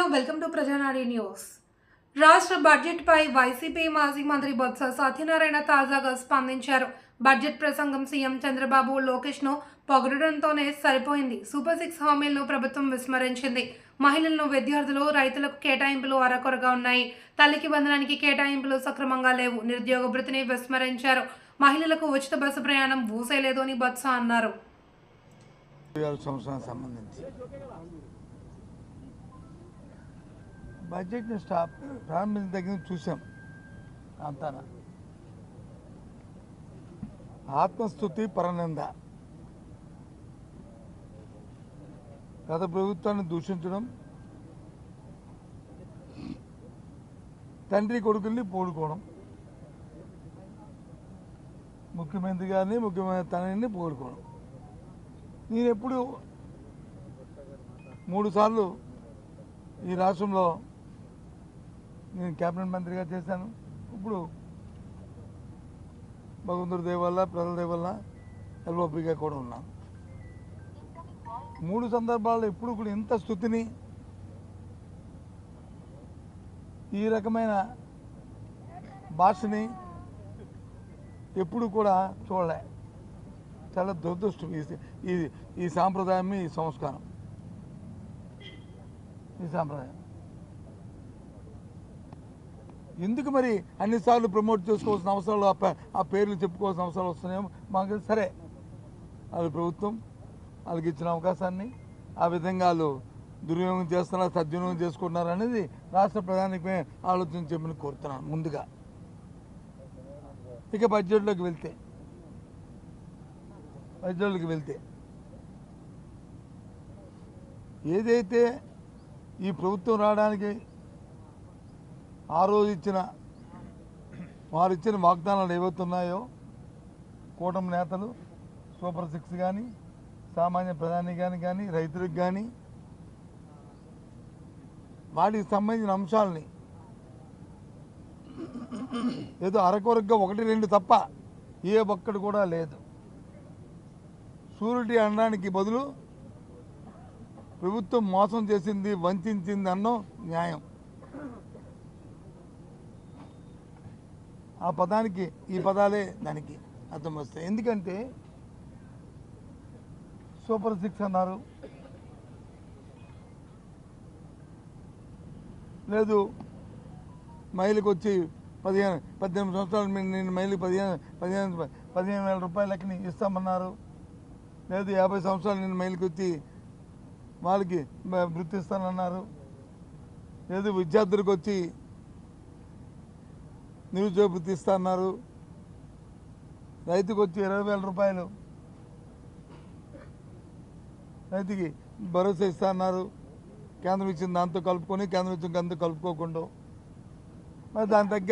Hello welcome to ప్రజానాడి news. రాష్ట్ర బడ్జెట్పై YCP మాజీ మంత్రి బొత్స సత్యనారాయణ తాజాగా స్పందించారు. బడ్జెట్ ప్రసంగం సీఎం చంద్రబాబు లోకేష్ను పొగడడంతోనే సరిపోయింది. సూపర్ 6 హామీలను ప్రభుత్వం విస్మరించింది. మహిళలను, విద్యార్థులు, రైతులకు కేటాయింపులు అరకొరగా ఉన్నాయి. తల్లికి వందనానికి కేటాయింపులు సక్రమంగా లేవు. నిరుద్యోగ భృతిని విస్మరించారు. మహిళలకు ఉచిత బస్సు ప్రయాణం ఊసేలేదు అని బొత్స అన్నారు. బడ్జెట్ని ప్రారంభించిన దగ్గర చూసాం. అంతా ఆత్మస్తుతి, పరనింద, గత ప్రభుత్వాన్ని దూషించడం, తండ్రి కొడుకుల్ని పోడుకోవడం, ముఖ్యమంత్రి గారిని, ముఖ్యమంత్రి తనని పోడుకోవడం. నేను ఎప్పుడు 3 సార్లు ఈ రాష్ట్రంలో నేను క్యాబినెట్ మంత్రిగా చేశాను. ఇప్పుడు భగవంతుడి దయ వల్ల, ప్రజల దయ వల్ల ఎల్ఓపిగా కూడా ఉన్నాను. 3 సందర్భాల్లో ఎప్పుడు కూడా ఇంత స్థుతిని, ఈ రకమైన భాషని ఎప్పుడు కూడా చూడలే. చాలా దురదృష్టం ఈ సాంప్రదాయం, ఈ సంస్కారం, ఈ సాంప్రదాయం. ఎందుకు మరి అన్నిసార్లు ప్రమోట్ చేసుకోవాల్సిన అవసరాలు, ఆ పేర్లు చెప్పుకోవాల్సిన అవసరాలు వస్తున్నాయేమో మాకు సరే. అది ప్రభుత్వం వాళ్ళకి ఇచ్చిన అవకాశాన్ని ఆ విధంగా వాళ్ళు దుర్వినియోగం చేస్తున్నారు, సద్వినియోగం చేసుకుంటున్నారు అనేది రాష్ట్ర ప్రధానికే ఆలోచన చెప్పని కోరుతున్నాను ముందుగా. ఇక బడ్జెట్లోకి వెళ్తే ఏదైతే ఈ ప్రభుత్వం రావడానికి ఆ రోజు వారు ఇచ్చిన వాగ్దానాలు ఏవైతున్నాయో, కూటమి నేతలు సూపర్ 6 కానీ, సామాన్య ప్రధాని కానీ, రైతులకు కానీ, వాటికి సంబంధించిన అంశాలని ఏదో అరకొరగా 1-2 తప్ప ఏ ఒక్కటి కూడా లేదు. షూరిటీ అనడానికి బదులు ప్రభుత్వం మోసం చేసింది, వంచింది అన్నో న్యాయం. ఆ పదానికి ఈ పదాలే దానికి అర్థం వస్తాయి. ఎందుకంటే సూపర్ 6 అన్నారు, లేదు మహిళకు వచ్చి 18 సంవత్సరాలు నేను మహిళకి 15,000 రూపాయలకి ఇస్తామన్నారు. లేదు 50 సంవత్సరాలు నేను మహిళకి వచ్చి వాళ్ళకి వృత్తి ఇస్తానన్నారు. లేదు విద్యార్థులకు వచ్చి నిరుద్యోగ వృత్తి ఇస్తా అన్నారు. రైతుకు వచ్చి 20,000 రూపాయలు రైతుకి భరోసా ఇస్తా అన్నారు. కేంద్రం ఇచ్చిన దాంతో కలుపుకొని, కేంద్రం ఇచ్చిన దాంతో కలుపుకోకుండా మరి దాని తగ్గ